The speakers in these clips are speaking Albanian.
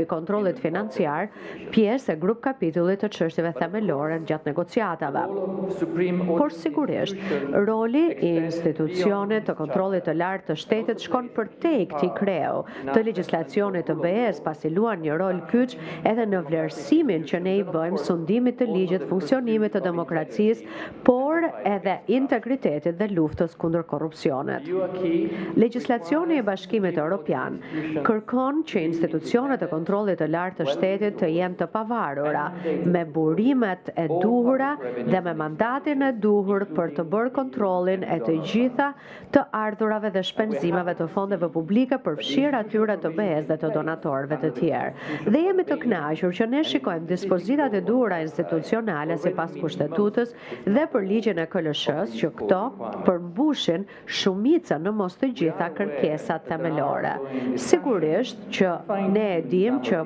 i kontrollit financiar pjesë e grup kapitullit të çështjeve themelore gjatë negociatave. Por sigurisht, roli i institucionit të kontrollit të lartë të shtetit shkon përtej këtij kreu të legjislacionit të BE-s, pasi luan një rol kyç edhe në vlerësimin që ne i bëjmë sundimit të ligjit, funksionimit të demokracisë, por edhe integritetit dhe luftës kundër korrupsionit. Legjislacioni i Bashkimit Evropian kërkon që institucionet e kontrollit të lartë të shtetit të jenë të pavarura, me burimet e duhura dhe me mandatin e duhur për të bërë kontrollin e të gjitha të ardhurave dhe shpenzimeve të fondeve publike, përfshirë atyre të BE-s dhe të donatorëve të tjerë. Dhe jemi të kënaqur që ne shikojmë dispozitat e duhura institucionale sipas kushtetutës dhe për ligjin e KLSH-s që këto përmbushin shumicën në mos të gjitha kërkesat themelore. Sigurisht që ne e dim që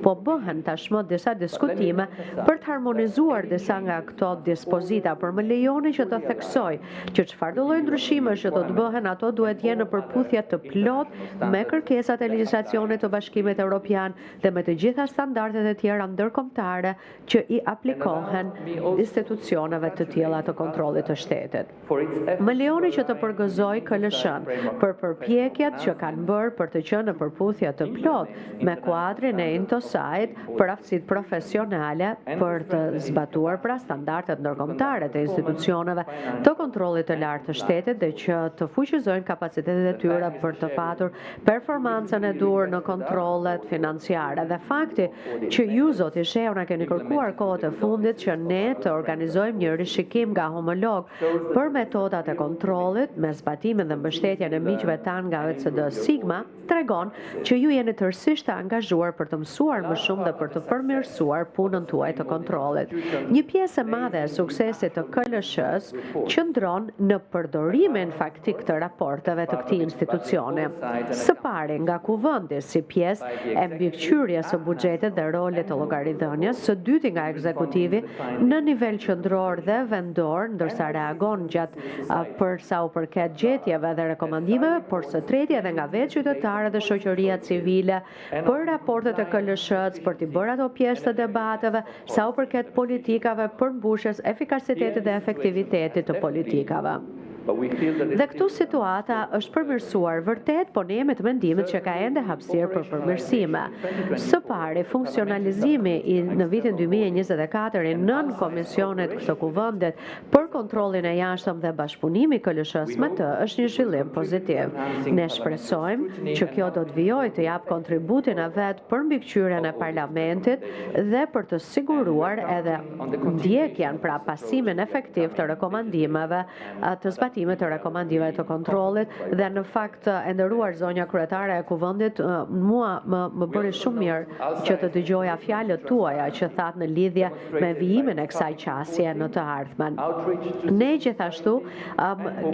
po bëhen tashmë disa diskutime për të harmonizuar disa nga këto dispozita, por më lejoni që të theksoj që çfarë do lloj ndryshimesh që do të bëhen, ato duhet jenë në përputhje të plot me kërkesat e legjislacionit të Bashkimit Evropian dhe me të gjitha standardet e tjera ndërkombëtare që i aplikohen institucioneve të tilla të kontrollit të shtetit. Më lejoni që të përgëzoj KLSH-n për përpjekjet që kanë bërë për të qenë në përputhje të plot me kuadrin e Intosait për aftësitë profesionale për të zbatuar pra standardet ndërkombëtare të institucioneve të kontrollit të lartë të shtetit dhe që të fuqizojnë kapacitetet e tyre për të patur performancën e duhur në kontrollet financiare. Dhe fakti që ju zoti Sheu na keni kërkuar kohët e fundit që ne të organizojmë një rishikim nga homolog për metodat e kontrollit me zbatimin dhe mbështetjen e miqve tanë nga OECD Sigma tregon që ju jeni tërësisht të angazhuar për të mësuar më shumë dhe për të përmirësuar punën tuaj të kontrollit. Një pjesë e madhe e suksesit të KLSH-s qëndron në përdorimin faktik të raporteve të këtij institucioni. Së pari nga kuvendi si pjesë e mbikëqyrjes së buxhetit dhe rolit të llogaridhënies, së dyti nga ekzekutivi në nivel qendror dhe vendor, ndërsa reagon gjatë për sa u përket gjetjeve dhe rekomandimeve, por së treti edhe nga vetë qytetarët dhe shoqëria civile për raportet e KLSH-s, për t'i bërë ato pjesë të debateve sa u përket politikave për mbushjes efikasitetit dhe efektivitetit të politikave. Dhe këtu situata është përmirësuar vërtet, po ne jemi të mendimit që ka ende hapësirë për përmirësime. Së pari, funksionalizimi në vitin 2024 i 9 komisionet të kuvendit për kontrollin e jashtëm dhe bashkëpunimi i KLSH-s me të është një zhvillim pozitiv. Ne shpresojmë që kjo do të vijojë të jap kontributin e vet për mbikëqyrjen e parlamentit dhe për të siguruar edhe ndjekjen, pra pasimin efektiv të rekomandimeve të zbatimit të rekomandimeve të kontrollit dhe në fakt e nderuar zonja kryetare e kuvendit, mua më bëri shumë mirë që të dëgjoja fjalët tuaja që thatë në lidhje me vijimin e kësaj qasje në të ardhmen. Ne gjithashtu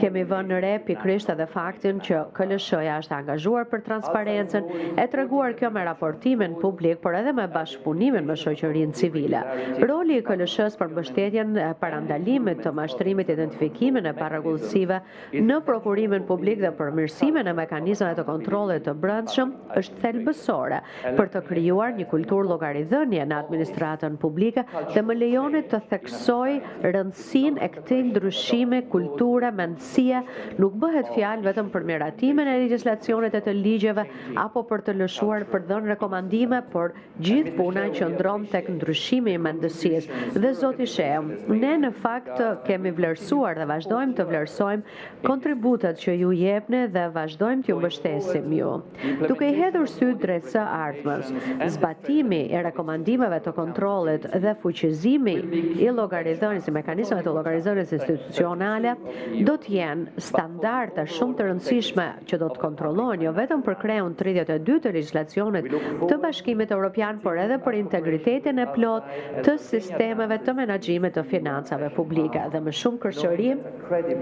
kemi vënë re pikërisht edhe faktin që KLSH-ja është angazhuar për transparencën, e treguar kjo me raportimin publik, por edhe me bashkëpunimin me shoqërinë civile. Roli i KLSH-s për mbështetjen e parandalimit të mashtrimit, identifikimin e parregullësive në prokurimin publik dhe përmirësimin e mekanizmave të kontrollit të brendshëm është thelbësore për të krijuar një kulturë llogaridhënie në administratën publike dhe më lejoni të theksoj rëndësinë e këtij ndryshimi kulture, mendësie. Nuk bëhet fjalë vetëm për miratimin e legjislacionit e të ligjeve apo për të lëshuar për dhënë rekomandime, por gjithë puna qëndron tek ndryshimi i mendësisë. Dhe zoti Sheu, ne në fakt kemi vlerësuar dhe vazhdojmë të vlerësojmë kontributet që ju jepni dhe vazhdojmë t'ju mbështesim ju. Duke i hedhur sy drejt së ardhmës, zbatimi i rekomandimeve të kontrollit dhe fuqizimi i llogaridhënies, i mekanizmave të llogaridhënies institucionale do të jenë standarde shumë të rëndësishme që do të kontrollohen jo vetëm për kreun 32 të legjislacionit të Bashkimit Evropian, por edhe për integritetin e plot të sistemeve të menaxhimit të financave publike. Dhe më shumë kërcëri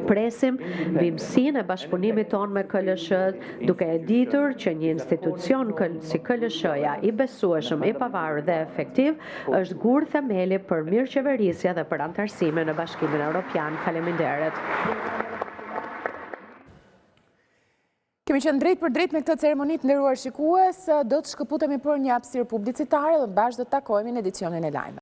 presim bimësinë e bashkëpunimit tonë me KLSH, duke e ditur që një institucion si KLSH-ja i besueshëm, i pavarur dhe efektiv është gur themeli për mirëqeverisje dhe për antarësime në Bashkimin Evropian. Faleminderit. Kemi qenë drejt për drejt me këtë ceremonit, nderuar shikues, do të shkëputemi për një hapësirë publicitare dhe bashkë do të takohemi në edicionin e lajme.